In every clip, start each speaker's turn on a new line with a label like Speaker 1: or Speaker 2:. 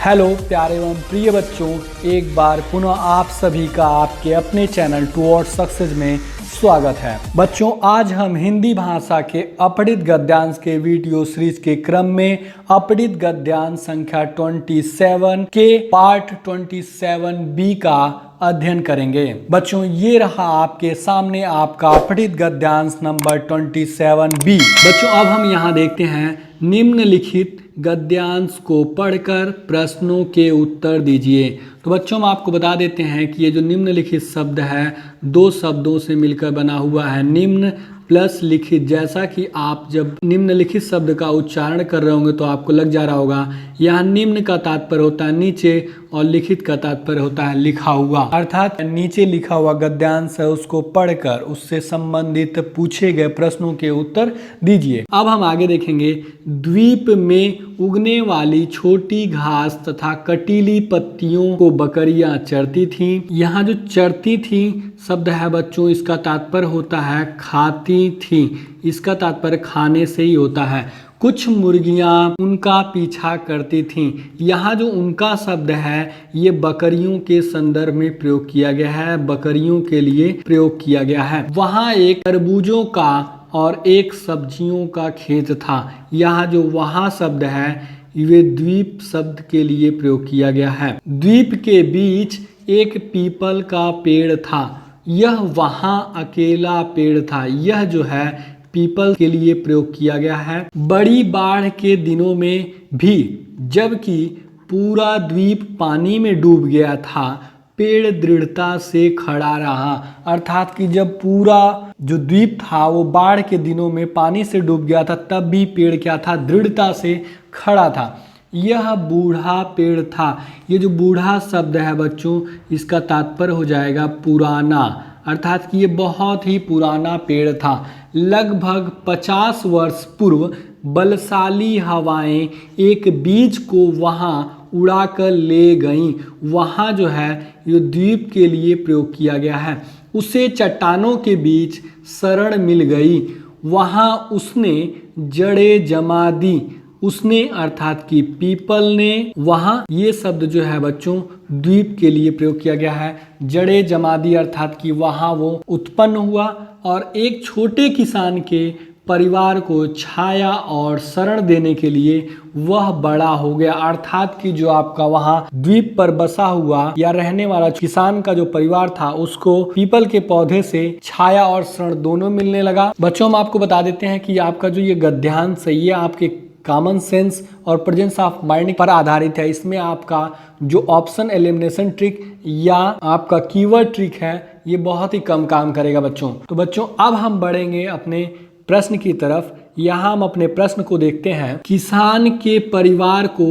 Speaker 1: Hello प्यारे एवं प्रिय बच्चों, एक बार पुनः आप सभी का आपके अपने चैनल टुवर्ड्स सक्सेस में स्वागत है। बच्चों, आज हम हिंदी भाषा के अपठित गद्यांश के वीडियो सीरीज के क्रम में अपठित गद्यांश संख्या 27 के पार्ट 27B का अध्ययन करेंगे। बच्चों, ये रहा आपके सामने आपका अपठित गद्यांश नंबर 27B। बच्चों, अब हम यहाँ देखते हैं निम्नलिखित गद्यांश को पढ़कर प्रश्नों के उत्तर दीजिए। तो बच्चों, हम आपको बता देते हैं कि ये जो निम्नलिखित शब्द है दो शब्दों से मिलकर बना हुआ है, निम्न प्लस लिखित। जैसा कि आप जब निम्नलिखित शब्द का उच्चारण कर रहे होंगे तो आपको लग जा रहा होगा यहाँ निम्न का तात्पर्य होता है नीचे और लिखित का तात्पर्य होता है लिखा हुआ। अर्थात नीचे लिखा हुआ गद्यांश है उसको पढ़कर उससे संबंधित पूछे गए प्रश्नों के उत्तर दीजिए। अब हम आगे देखेंगे, द्वीप में उगने वाली छोटी घास तथा कटीली पत्तियों को बकरियां चरती थीं। यहाँ जो चरती थी शब्द है बच्चों, इसका तात्पर्य होता है खाती थी। इसका तात्पर्य खाने से ही होता है। कुछ मुर्गियां उनका पीछा करती थीं। यहाँ जो उनका शब्द है ये बकरियों के संदर्भ में प्रयोग किया गया है, बकरियों के लिए प्रयोग किया गया है। वहाँ एक तरबूजों का और एक सब्जियों का खेत था। यहाँ जो वहाँ शब्द है वे द्वीप शब्द के लिए प्रयोग किया गया है। द्वीप के बीच एक पीपल का पेड़ था। यह वहाँ अकेला पेड़ था। यह जो है पीपल के लिए प्रयोग किया गया है। बड़ी बाढ़ के दिनों में भी जबकि पूरा द्वीप पानी में डूब गया था, पेड़ दृढ़ता से खड़ा रहा। अर्थात कि जब पूरा जो द्वीप था वो बाढ़ के दिनों में पानी से डूब गया था, तब भी पेड़ क्या था, दृढ़ता से खड़ा था। यह बूढ़ा पेड़ था। ये जो बूढ़ा शब्द है बच्चों, इसका तात्पर्य हो जाएगा पुराना। अर्थात कि ये बहुत ही पुराना पेड़ था। लगभग 50 वर्ष पूर्व बलशाली हवाएं एक बीज को वहाँ उड़ाकर ले गईं। वहाँ जो है ये द्वीप के लिए प्रयोग किया गया है। उसे चट्टानों के बीच शरण मिल गई। वहाँ उसने जड़ें जमा दी। उसने अर्थात कि पीपल ने, वहाँ ये शब्द जो है बच्चों द्वीप के लिए प्रयोग किया गया है। जड़ें जमा दी अर्थात कि वहाँ वो उत्पन्न हुआ और एक छोटे किसान के परिवार को छाया और शरण देने के लिए वह बड़ा हो गया। अर्थात कि जो आपका वहाँ द्वीप पर बसा हुआ या रहने वाला किसान का जो परिवार था उसको पीपल के पौधे से छाया और शरण दोनों मिलने लगा। बच्चों, हम आपको बता देते हैं कि आपका जो ये गद्यांश है ये आपके कॉमन सेंस और प्रेजेंस ऑफ माइंड पर आधारित है। इसमें आपका जो ऑप्शन एलिमिनेशन ट्रिक या आपका कीवर्ड ट्रिक है ये बहुत ही कम काम करेगा बच्चों। तो बच्चों, अब हम बढ़ेंगे अपने प्रश्न की तरफ। यहाँ हम अपने प्रश्न को देखते हैं। किसान के परिवार को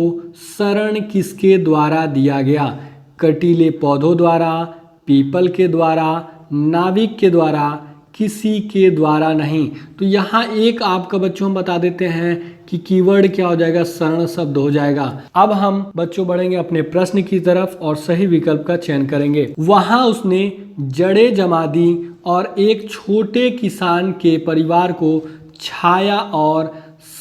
Speaker 1: शरण किसके द्वारा दिया गया? कटीले पौधों द्वारा, पीपल के द्वारा, नाविक के द्वारा, किसी के द्वारा नहीं। तो यहाँ एक आपका बच्चों हम बता देते हैं कि कीवर्ड क्या हो जाएगा, शरण शब्द हो जाएगा। अब हम बच्चों बढ़ेंगे अपने प्रश्न की तरफ और सही विकल्प का चयन करेंगे। वहाँ उसने जड़ें जमा दी और एक छोटे किसान के परिवार को छाया और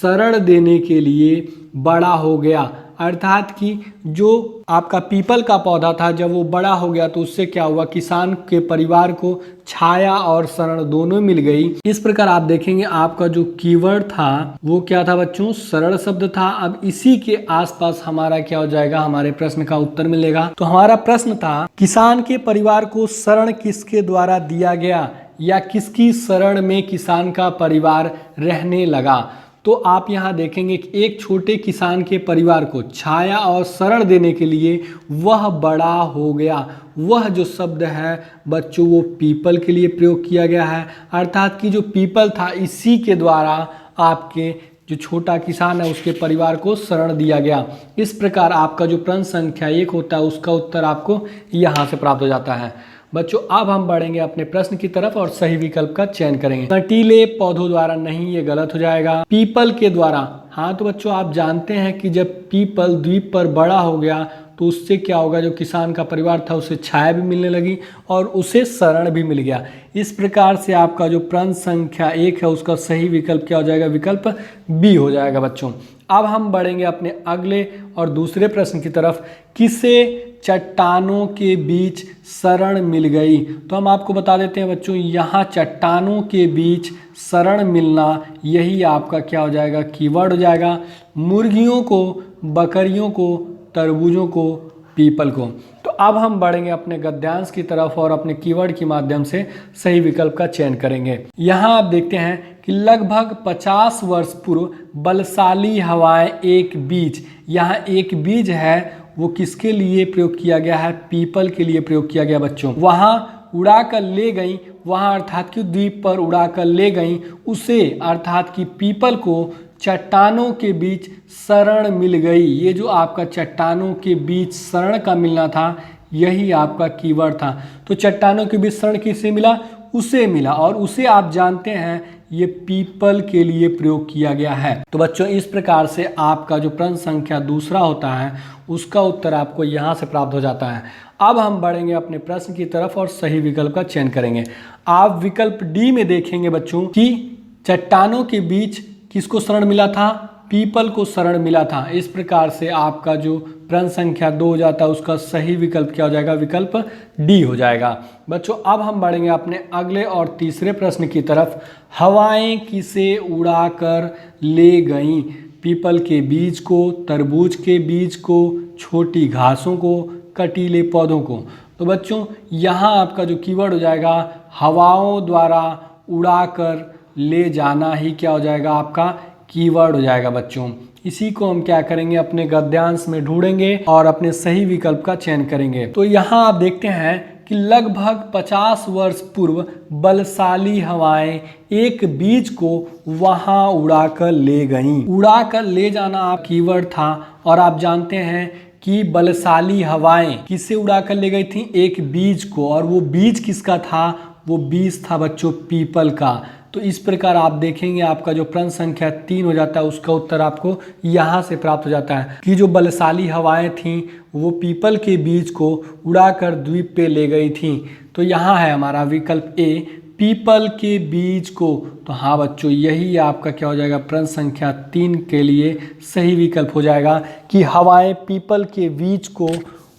Speaker 1: शरण देने के लिए बड़ा हो गया। अर्थात कि जो आपका पीपल का पौधा था जब वो बड़ा हो गया तो उससे क्या हुआ, किसान के परिवार को छाया और शरण दोनों मिल गई। इस प्रकार आप देखेंगे आपका जो कीवर्ड था वो क्या था बच्चों, शरण शब्द था। अब इसी के आसपास हमारा क्या हो जाएगा, हमारे प्रश्न का उत्तर मिलेगा। तो हमारा प्रश्न था किसान के परिवार को शरण किसके द्वारा दिया गया या किसकी शरण में किसान का परिवार रहने लगा। तो आप यहाँ देखेंगे कि एक छोटे किसान के परिवार को छाया और शरण देने के लिए वह बड़ा हो गया। वह जो शब्द है बच्चों वो पीपल के लिए प्रयोग किया गया है। अर्थात कि जो पीपल था इसी के द्वारा आपके जो छोटा किसान है उसके परिवार को शरण दिया गया। इस प्रकार आपका जो प्रश्न संख्या 1 होता है उसका उत्तर आपको यहाँ से प्राप्त हो जाता है। बच्चों, अब हम बढ़ेंगे अपने प्रश्न की तरफ और सही विकल्प का चयन करेंगे। कटीले पौधों द्वारा नहीं, ये गलत हो जाएगा। पीपल के द्वारा, हाँ तो बच्चों आप जानते हैं कि जब पीपल द्वीप पर बड़ा हो गया तो उससे क्या होगा, जो किसान का परिवार था उसे छाया भी मिलने लगी और उसे शरण भी मिल गया। इस प्रकार से आपका जो प्रश्न संख्या 1 है उसका सही विकल्प क्या हो जाएगा, विकल्प बी हो जाएगा बच्चों। अब हम बढ़ेंगे अपने अगले और दूसरे प्रश्न की तरफ। किसे चट्टानों के बीच शरण मिल गई? तो हम आपको बता देते हैं बच्चों, यहाँ चट्टानों के बीच शरण मिलना, यही आपका क्या हो जाएगा, कीवर्ड हो जाएगा। मुर्गियों को, बकरियों को, तरबूजों को, पीपल को। तो अब हम बढ़ेंगे अपने गद्यांश की तरफ और अपने कीवर्ड के माध्यम से सही विकल्प का चयन करेंगे। यहाँ आप देखते हैं कि लगभग 50 वर्ष पूर्व बलशाली हवाएं एक बीज, यहाँ एक बीज है वो किसके लिए प्रयोग किया गया है? पीपल के लिए प्रयोग किया गया बच्चों। वहाँ उड़ा कर ले गई, वहाँ अर्थात कि द्वीप पर उड़ा कर ले गई उसे, अर्थात कि पीपल को चट्टानों के बीच शरण मिल गई। ये जो आपका चट्टानों के बीच शरण का मिलना था, यही आपका कीवर्ड था। तो चट्टानों के बीच शरण किसे मिला? उसे मिला, और उसे आप जानते हैं ये पीपल के लिए प्रयोग किया गया है। तो बच्चों इस प्रकार से आपका जो प्रश्न संख्या दूसरा होता है उसका उत्तर आपको यहाँ से प्राप्त हो जाता है। अब हम बढ़ेंगे अपने प्रश्न की तरफ और सही विकल्प का चयन करेंगे। आप विकल्प डी में देखेंगे बच्चों कि चट्टानों के बीच किसको शरण मिला था? पीपल को शरण मिला था। इस प्रकार से आपका जो प्रश्न संख्या 2 हो जाता है उसका सही विकल्प क्या हो जाएगा? विकल्प डी हो जाएगा। बच्चों अब हम बढ़ेंगे अपने अगले और तीसरे प्रश्न की तरफ। हवाएं किसे उड़ाकर ले गईं? पीपल के बीज को, तरबूज के बीज को, छोटी घासों को, कटीले पौधों को। तो बच्चों यहाँ आपका जो कीवर्ड हो जाएगा, हवाओं द्वारा उड़ाकर ले जाना ही क्या हो जाएगा? आपका कीवर्ड हो जाएगा बच्चों। इसी को हम क्या करेंगे? अपने गद्यांश में ढूंढेंगे और अपने सही विकल्प का चयन करेंगे। तो यहाँ आप देखते हैं कि लगभग 50 वर्ष पूर्व बलशाली हवाएं एक बीज को वहां उड़ाकर ले गईं। उड़ाकर ले जाना आप कीवर्ड था, और आप जानते हैं कि बलशाली हवाएं किससे उड़ाकर ले गई थी? एक बीज को, और वो बीज किसका था? वो बीज था बच्चों पीपल का। तो इस प्रकार आप देखेंगे आपका जो प्रश्न संख्या 3 हो जाता है उसका उत्तर आपको यहाँ से प्राप्त हो जाता है कि जो बलशाली हवाएं थीं वो पीपल के बीज को उड़ाकर द्वीप पे ले गई थीं। तो यहाँ है हमारा विकल्प ए, पीपल के बीज को। तो हाँ बच्चों यही आपका क्या हो जाएगा? प्रश्न संख्या 3 के लिए सही विकल्प हो जाएगा कि हवाएं पीपल के बीज को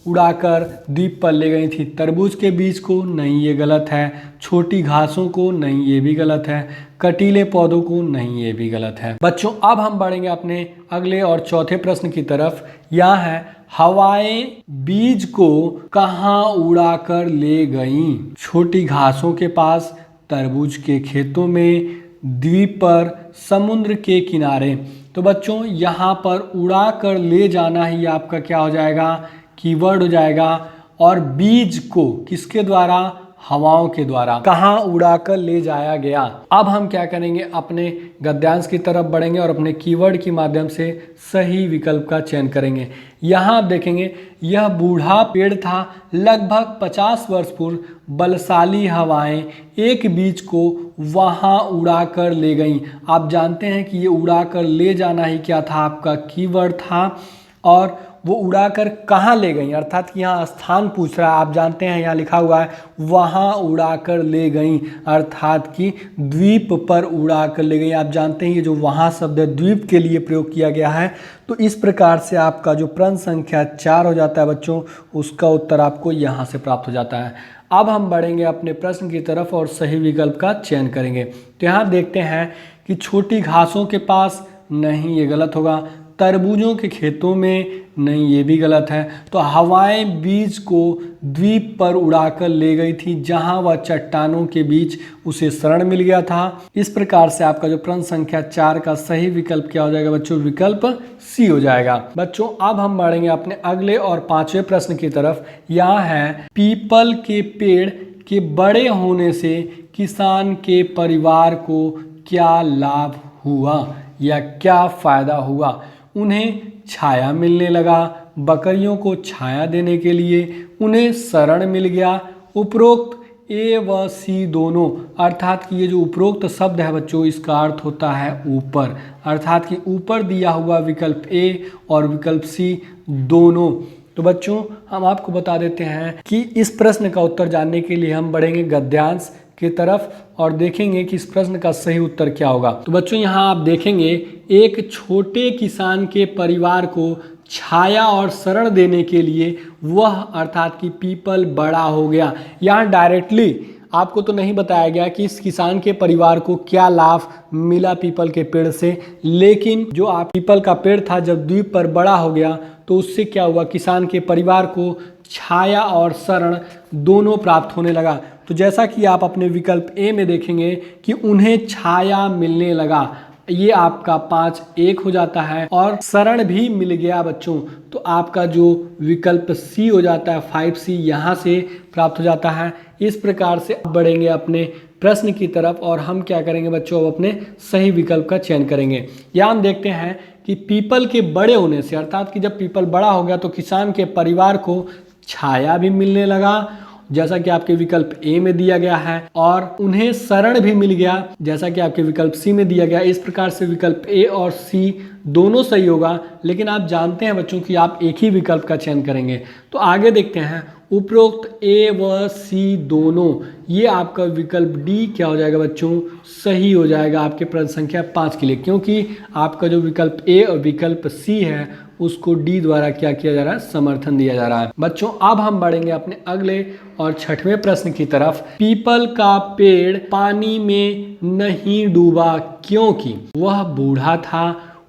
Speaker 1: उड़ाकर द्वीप पर ले गई थी। तरबूज के बीज को नहीं, ये गलत है। छोटी घासों को नहीं, ये भी गलत है। कटीले पौधों को नहीं, ये भी गलत है। बच्चों अब हम बढ़ेंगे अपने अगले और चौथे प्रश्न की तरफ। यहाँ है हवाएं बीज को कहाँ उड़ाकर ले गईं? छोटी घासों के पास, तरबूज के खेतों में, द्वीप पर, समुद्र के किनारे। तो बच्चों यहाँ पर उड़ाकर ले जाना ही आपका क्या हो जाएगा? कीवर्ड हो जाएगा। और बीज को किसके द्वारा? हवाओं के द्वारा। कहाँ उड़ाकर ले जाया गया? अब हम क्या करेंगे? अपने गद्यांश की तरफ बढ़ेंगे और अपने कीवर्ड के माध्यम से सही विकल्प का चयन करेंगे। यहाँ आप देखेंगे यह बूढ़ा पेड़ था, लगभग 50 वर्ष पूर्व बलशाली हवाएं एक बीज को वहाँ उड़ाकर ले गईं। आप जानते हैं कि ये उड़ाकर ले जाना ही क्या था? आपका कीवर्ड था। और वो उड़ाकर कहाँ ले गई? अर्थात कि यहाँ स्थान पूछ रहा है। आप जानते हैं यहाँ लिखा हुआ है वहाँ उड़ाकर ले गई, अर्थात कि द्वीप पर उड़ाकर ले गई। आप जानते हैं ये जो वहाँ शब्द है द्वीप के लिए प्रयोग किया गया है। तो इस प्रकार से आपका जो प्रश्न संख्या 4 हो जाता है बच्चों, उसका उत्तर आपको यहाँ से प्राप्त हो जाता है। अब हम बढ़ेंगे अपने प्रश्न की तरफ और सही विकल्प का चयन करेंगे। तो यहाँ देखते हैं कि छोटी घासों के पास नहीं, ये गलत होगा। तरबूजों के खेतों में नहीं, ये भी गलत है। तो हवाएं बीज को द्वीप पर उड़ाकर ले गई थी जहां वह चट्टानों के बीच उसे शरण मिल गया था। इस प्रकार से आपका जो प्रश्न संख्या 4 का सही विकल्प क्या हो जाएगा बच्चों? विकल्प सी हो जाएगा। बच्चों अब हम बढ़ेंगे अपने अगले और 5वें प्रश्न की तरफ। यहाँ है पीपल के पेड़ के बड़े होने से किसान के परिवार को क्या लाभ हुआ या क्या फायदा हुआ? उन्हें छाया मिलने लगा, बकरियों को छाया देने के लिए उन्हें शरण मिल गया। उपरोक्त ए व सी दोनों, अर्थात कि ये जो उपरोक्त शब्द है बच्चों इसका अर्थ होता है ऊपर, अर्थात कि ऊपर दिया हुआ विकल्प ए और विकल्प सी दोनों। तो बच्चों हम आपको बता देते हैं कि इस प्रश्न का उत्तर जानने के लिए हम बढ़ेंगे गद्यांश की तरफ और देखेंगे कि इस प्रश्न का सही उत्तर क्या होगा। तो बच्चों यहाँ आप देखेंगे एक छोटे किसान के परिवार को छाया और शरण देने के लिए वह अर्थात कि पीपल बड़ा हो गया। यहाँ डायरेक्टली आपको तो नहीं बताया गया कि इस किसान के परिवार को क्या लाभ मिला पीपल के पेड़ से, लेकिन जो आप पीपल का पेड़ था जब द्वीप पर बड़ा हो गया तो उससे क्या हुआ, किसान के परिवार को छाया और शरण दोनों प्राप्त होने लगा। तो जैसा कि आप अपने विकल्प ए में देखेंगे कि उन्हें छाया मिलने लगा, ये आपका 5-1 हो जाता है और शरण भी मिल गया बच्चों। तो आपका जो विकल्प सी हो जाता है 5C यहाँ से प्राप्त हो जाता है। इस प्रकार से आप बढ़ेंगे अपने प्रश्न की तरफ और हम क्या करेंगे बच्चों, अब अपने सही विकल्प का चयन करेंगे। यहाँ हम देखते हैं कि पीपल के बड़े होने से अर्थात कि जब पीपल बड़ा हो गया तो किसान के परिवार को छाया भी मिलने लगा, जैसा कि आपके विकल्प ए में दिया गया है, और उन्हें शरण भी मिल गया जैसा कि आपके विकल्प सी में दिया गया। इस प्रकार से विकल्प ए और सी दोनों सही होगा, लेकिन आप जानते हैं बच्चों कि आप एक ही विकल्प का चयन करेंगे। तो आगे देखते हैं, उपरोक्त ए व सी दोनों, ये आपका विकल्प डी क्या हो जाएगा बच्चों, सही हो जाएगा आपके प्रश्न संख्या 5 के लिए, क्योंकि आपका जो विकल्प ए और विकल्प सी है उसको डी द्वारा क्या किया जा रहा है, समर्थन दिया जा रहा है। बच्चों अब हम बढ़ेंगे अपने अगले और 6वें प्रश्न की तरफ। पीपल का पेड़ पानी में नहीं डूबा क्योंकि वह बूढ़ा था,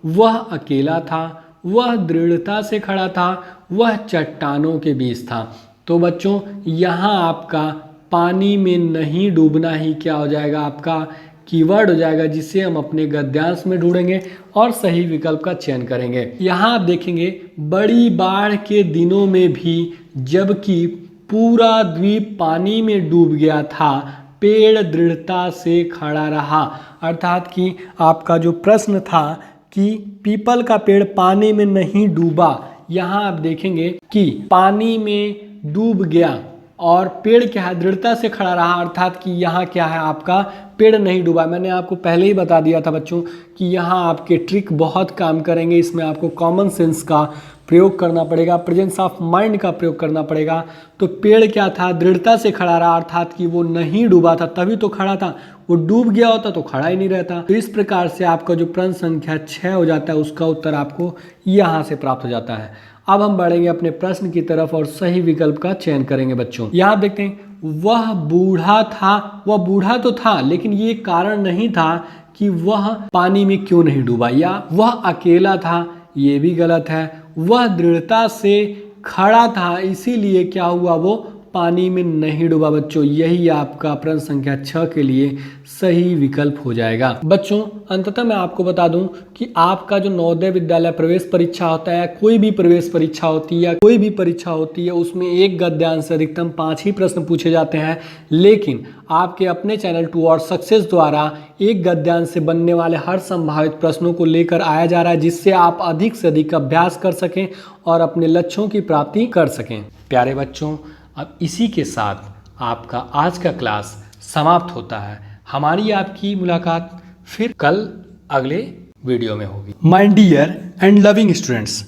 Speaker 1: वह अकेला था, वह दृढ़ता से खड़ा था, वह चट्टानों के बीच था। तो बच्चों यहाँ आपका पानी में नहीं डूबना ही क्या हो जाएगा, आपका कीवर्ड हो जाएगा, जिसे हम अपने गद्यांश में ढूंढेंगे और सही विकल्प का चयन करेंगे। यहाँ आप देखेंगे बड़ी बाढ़ के दिनों में भी जबकि पूरा द्वीप पानी में डूब गया था, पेड़ दृढ़ता से खड़ा रहा। अर्थात कि आपका जो प्रश्न था कि पीपल का पेड़ पानी में नहीं डूबा, यहाँ आप देखेंगे कि पानी में डूब गया और पेड़ क्या है, दृढ़ता से खड़ा रहा, अर्थात कि यहाँ क्या है, आपका पेड़ नहीं डूबा। मैंने आपको पहले ही बता दिया था बच्चों कि यहाँ आपके ट्रिक बहुत काम करेंगे। इसमें आपको कॉमन सेंस का प्रयोग करना पड़ेगा, प्रेजेंस ऑफ माइंड का प्रयोग करना पड़ेगा। तो पेड़ क्या था, दृढ़ता से खड़ा रहा, अर्थात कि वो नहीं डूबा था तभी तो खड़ा था, वो डूब गया होता तो खड़ा ही नहीं रहता। तो इस प्रकार से आपका जो प्रश्न संख्या 6 हो जाता है उसका उत्तर आपको यहाँ से प्राप्त हो जाता है। अब हम बढ़ेंगे अपने प्रश्न की तरफ और सही विकल्प का चयन करेंगे बच्चों। यहाँ देखते हैं, वह बूढ़ा था, वह बूढ़ा तो था लेकिन ये कारण नहीं था कि वह पानी में क्यों नहीं डूबा, या वह अकेला था, ये भी गलत है। वह दृढ़ता से खड़ा था इसीलिए क्या हुआ, वो पानी में नहीं डूबा। बच्चों यही आपका प्रश्न संख्या 6 के लिए सही विकल्प हो जाएगा। बच्चों अंततः मैं आपको बता दूं कि आपका जो नवोदय विद्यालय प्रवेश परीक्षा होता है, कोई भी प्रवेश परीक्षा होती है या कोई भी परीक्षा होती है, उसमें एक गद्यांश से अधिकतम 5 ही प्रश्न पूछे जाते हैं। लेकिन आपके अपने चैनल टुवर्ड्स सक्सेस द्वारा एक गद्यांश से बनने वाले हर संभावित प्रश्नों को लेकर आया जा रहा है, जिससे आप अधिक से अधिक अभ्यास कर सकें और अपने लक्ष्यों की प्राप्ति कर सकें। प्यारे बच्चों, अब इसी के साथ आपका आज का क्लास समाप्त होता है। हमारी आपकी मुलाकात फिर कल अगले वीडियो में होगी। My dear and loving students,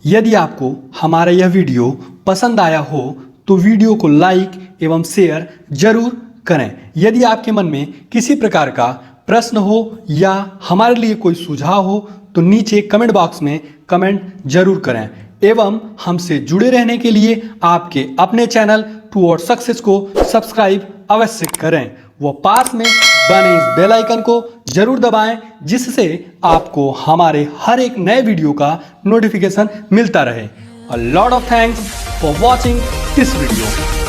Speaker 1: यदि आपको हमारा यह वीडियो पसंद आया हो तो वीडियो को लाइक एवं शेयर जरूर करें। यदि आपके मन में किसी प्रकार का प्रश्न हो या हमारे लिए कोई सुझाव हो तो नीचे कमेंट बॉक्स में कमेंट जरूर करें एवं हमसे जुड़े रहने के लिए आपके अपने चैनल टुवर्ड्स सक्सेस को सब्सक्राइब अवश्य करें। वो पास में बने इस बेल आइकन को जरूर दबाएं, जिससे आपको हमारे हर एक नए वीडियो का नोटिफिकेशन मिलता रहे। A lot of thanks for watching this video.